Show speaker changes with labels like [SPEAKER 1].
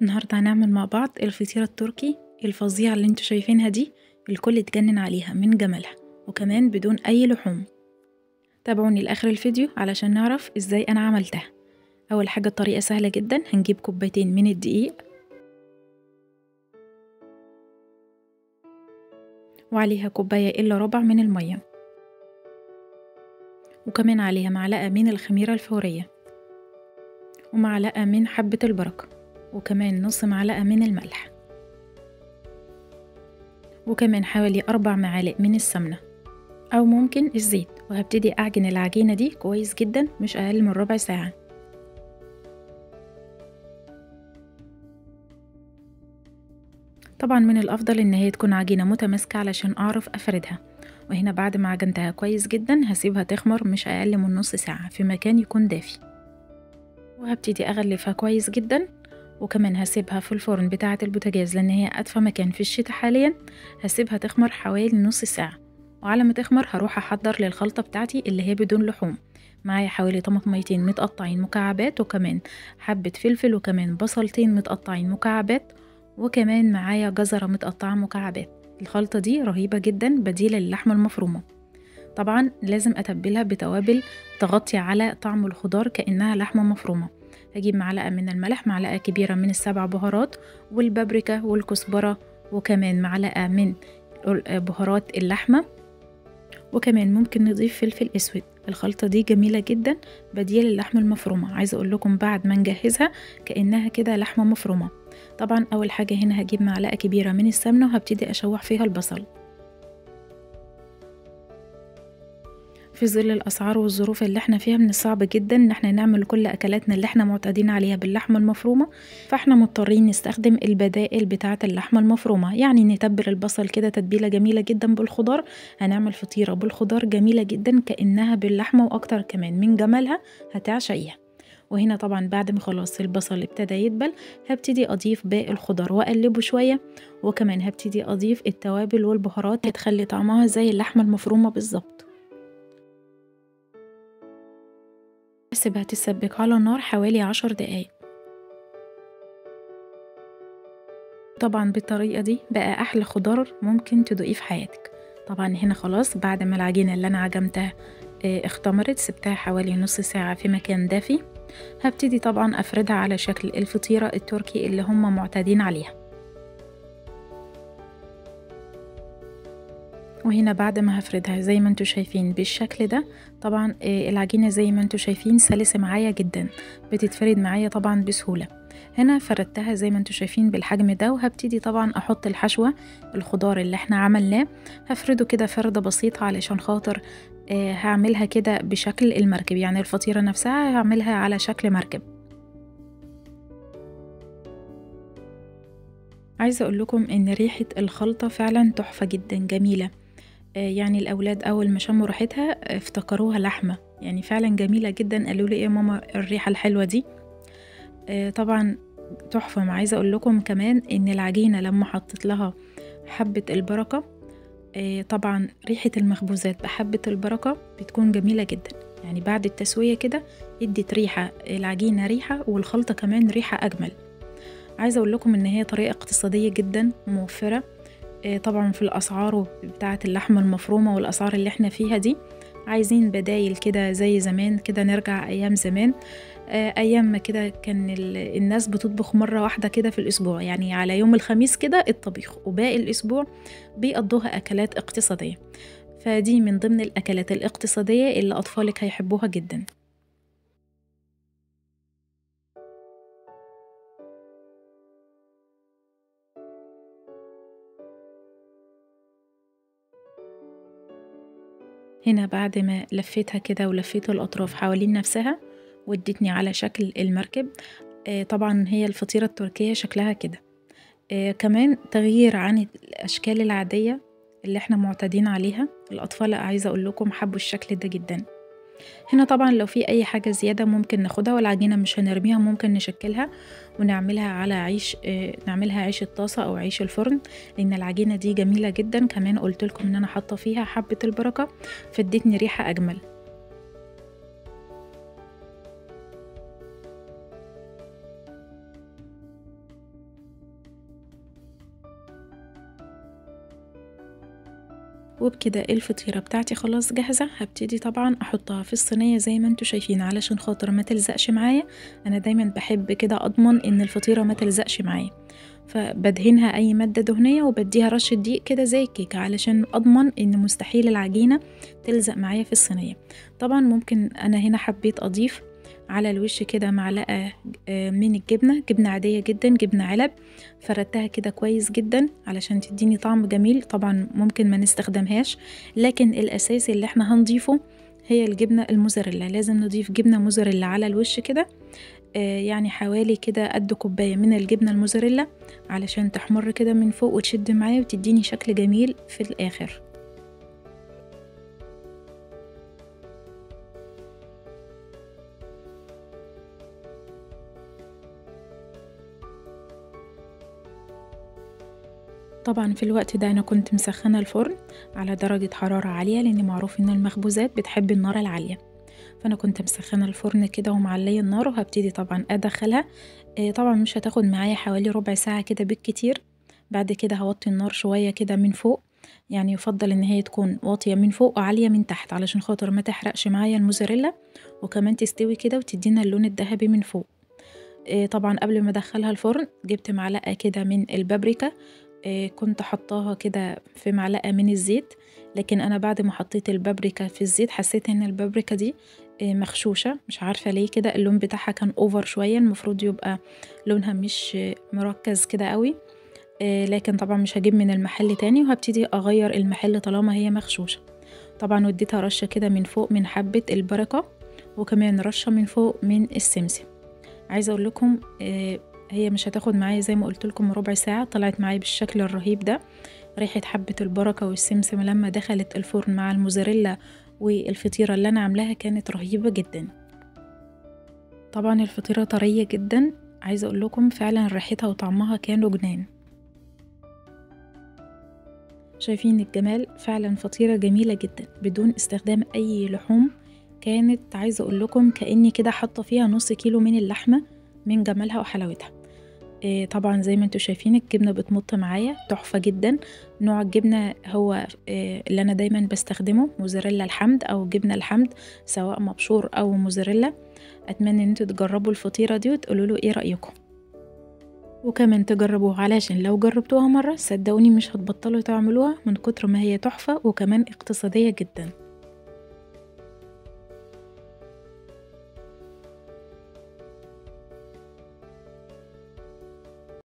[SPEAKER 1] النهاردة هنعمل مع بعض الفطيرة التركي الفظيعة اللي انتوا شايفينها دي. الكل اتجنن عليها من جمالها، وكمان بدون اي لحوم. تابعوني لاخر الفيديو علشان نعرف ازاي انا عملتها. اول حاجة الطريقة سهلة جدا، هنجيب كوبايتين من الدقيق وعليها كوباية الا ربع من المية، وكمان عليها معلقة من الخميرة الفورية، ومعلقة من حبة البركة، وكمان نص معلقة من الملح، وكمان حوالي 4 معالق من السمنة أو ممكن الزيت. وهبتدي أعجن العجينة دي كويس جدا مش أقل من ربع ساعة. طبعا من الأفضل إن هي تكون عجينة متماسكة علشان أعرف أفردها. وهنا بعد ما عجنتها كويس جدا هسيبها تخمر مش أقل من نص ساعة في مكان يكون دافي، وهبتدي أغلفها كويس جدا. وكمان هسيبها في الفرن بتاعة البوتاجاز لأن هي أدفى مكان في الشتاء حاليا. هسيبها تخمر حوالي نص ساعة، وعلى ما تخمر هروح أحضر للخلطة بتاعتي اللي هي بدون لحوم. معايا حوالي طماطميتين متقطعين مكعبات، وكمان حبة فلفل، وكمان بصلتين متقطعين مكعبات، وكمان معايا جزرة متقطعة مكعبات. الخلطة دي رهيبة جدا بديلة للحمة المفرومة. طبعا لازم أتبلها بتوابل تغطي على طعم الخضار كأنها لحمة مفرومة. هجيب معلقة من الملح، معلقة كبيرة من السبع بهارات والبابريكا والكزبرة، وكمان معلقة من بهارات اللحمة، وكمان ممكن نضيف فلفل اسود. الخلطة دي جميلة جدا بديل اللحمة المفرومة. عايزة اقول لكم بعد ما نجهزها كأنها كده لحمة مفرومة. طبعا اول حاجة هنا هجيب معلقة كبيرة من السمنة وهبتدي اشوح فيها البصل. في ظل الأسعار والظروف اللي احنا فيها من الصعب جدا ان احنا نعمل كل أكلاتنا اللي احنا معتادين عليها باللحمة المفرومة، فاحنا مضطرين نستخدم البدائل بتاعة اللحمة المفرومة. يعني نتبل البصل كده تتبيلة جميلة جدا بالخضار. هنعمل فطيرة بالخضار جميلة جدا كأنها باللحمة وأكتر كمان من جمالها هتعشقيها. وهنا طبعا بعد ما خلاص البصل ابتدى يدبل هبتدي أضيف باقي الخضار وأقلبه شوية، وكمان هبتدي أضيف التوابل والبهارات هتخلي طعمها زي اللحمة المفرومة بالظبط. سيبها تتسبك على النار حوالي 10 دقايق. طبعا بالطريقة دي بقى أحلى خضار ممكن تدوقيه في حياتك. طبعا هنا خلاص بعد ما العجينة اللي أنا عجمتها اختمرت، سبتها حوالي نص ساعة في مكان دافي. هبتدي طبعا أفردها على شكل الفطيرة التركي اللي هم معتادين عليها. وهنا بعد ما هفردها زي ما انتوا شايفين بالشكل ده، طبعا العجينة زي ما انتوا شايفين سلسة معايا جدا، بتتفرد معايا طبعا بسهولة. هنا فردتها زي ما انتوا شايفين بالحجم ده، وهبتدي طبعا احط الحشوة الخضار اللي احنا عملناه. هفرده كده فردة بسيطة علشان خاطر هعملها كده بشكل المركب، يعني الفطيرة نفسها هعملها على شكل مركب. عايزة اقول لكم ان ريحة الخلطة فعلا تحفة جدا جميلة. يعني الأولاد أول ما شموا ريحتها افتكروها لحمة، يعني فعلا جميلة جدا. قالوا لي ايه يا ماما الريحة الحلوة دي. طبعا تحفة. ما عايزة أقول لكم كمان إن العجينة لما حطيت لها حبة البركة، طبعا ريحة المخبوزات بحبة البركة بتكون جميلة جدا. يعني بعد التسوية كده ادت ريحة العجينة ريحة، والخلطة كمان ريحة أجمل. عايزة أقول لكم إن هي طريقة اقتصادية جدا موفرة. طبعا في الأسعار بتاعة اللحمة المفرومة والأسعار اللي احنا فيها دي، عايزين بدايل كده زي زمان كده، نرجع أيام زمان. أيام ما كده كان الناس بتطبخ مرة واحدة كده في الأسبوع، يعني على يوم الخميس كده الطبيخ، وباقي الأسبوع بيقضوها أكلات اقتصادية. فدي من ضمن الأكلات الاقتصادية اللي أطفالك هيحبوها جدا. هنا بعد ما لفيتها كده ولفيت الأطراف حوالين نفسها وادتني على شكل المركب. طبعا هي الفطيرة التركية شكلها كده. كمان تغيير عن الأشكال العادية اللي احنا معتادين عليها. الأطفال عايزة أقول لكم حبوا الشكل ده جدا. هنا طبعا لو في أي حاجة زيادة ممكن ناخدها، والعجينة مش هنرميها، ممكن نشكلها ونعملها على عيش، نعملها عيش الطاسة أو عيش الفرن، لأن العجينة دي جميلة جدا. كمان قلت لكم إن أنا حاطة فيها حبة البركة فادتني ريحة أجمل. وبكده الفطيرة بتاعتي خلاص جاهزة. هبتدي طبعا احطها في الصينية زي ما انتوا شايفين علشان خاطر ما تلزقش معايا. انا دايما بحب كده اضمن ان الفطيرة ما تلزقش معايا، فبدهنها اي مادة دهنية وبديها رشة دقيق كده زي الكيكة علشان اضمن ان مستحيل العجينة تلزق معايا في الصينية. طبعا ممكن انا هنا حبيت اضيف على الوش كده معلقة من الجبنة، جبنة عادية جدا، جبنة علب، فردتها كده كويس جدا علشان تديني طعم جميل. طبعا ممكن ما نستخدمهاش، لكن الأساسي اللي احنا هنضيفه هي الجبنة الموزاريلا. لازم نضيف جبنة موزاريلا على الوش كده، يعني حوالي كده قد كوباية من الجبنة الموزاريلا علشان تحمر كده من فوق وتشد معايا وتديني شكل جميل في الآخر. طبعا في الوقت ده أنا كنت مسخنة الفرن على درجة حرارة عالية، لأن معروف إن المخبوزات بتحب النار العالية، فأنا كنت مسخنة الفرن كده ومعلية النار، وهبتدي طبعا أدخلها. طبعا مش هتاخد معايا حوالي ربع ساعة كده بالكتير. بعد كده هوطي النار شوية كده من فوق، يعني يفضل إن هي تكون واطية من فوق وعالية من تحت علشان خاطر ما تحرقش معايا الموزاريلا، وكمان تستوي كده وتدينا اللون الذهبي من فوق. طبعا قبل ما أدخلها الفرن جبت معلقة كده من البابريكا، كنت حطاها كده في معلقة من الزيت، لكن أنا بعد ما حطيت البابريكا في الزيت حسيت إن البابريكا دي مغشوشة، مش عارفة ليه كده اللون بتاعها كان اوفر شوية، المفروض يبقى لونها مش مركز كده قوي. لكن طبعا مش هجيب من المحل تاني وهبتدي أغير المحل طالما هي مغشوشة. طبعا وديتها رشة كده من فوق من حبة البركة، وكمان رشة من فوق من السمسم. عايزة اقول لكم هي مش هتاخد معايا زي ما قلت لكم ربع ساعة، طلعت معايا بالشكل الرهيب ده. ريحة حبة البركة والسمسم لما دخلت الفرن مع الموزاريلا والفطيرة اللي انا عاملاها كانت رهيبة جدا. طبعا الفطيرة طرية جدا، عايزة اقول لكم فعلا ريحتها وطعمها كانوا جنان. شايفين الجمال؟ فعلا فطيرة جميلة جدا بدون استخدام اي لحوم. كانت عايزة اقول لكم كأني كده حاطة فيها نص كيلو من اللحمة من جمالها وحلاوتها. طبعا زي ما انتوا شايفين الجبنة بتمط معايا تحفة جدا. نوع الجبنة هو اللي انا دايما بستخدمه موزاريلا الحمد او جبنة الحمد، سواء مبشور او موزاريلا. اتمنى ان انتوا تجربوا الفطيرة دي وتقولوا له ايه رأيكم، وكمان تجربوها علشان لو جربتوها مرة صدقوني مش هتبطلوا تعملوها من كتر ما هي تحفة وكمان اقتصادية جدا.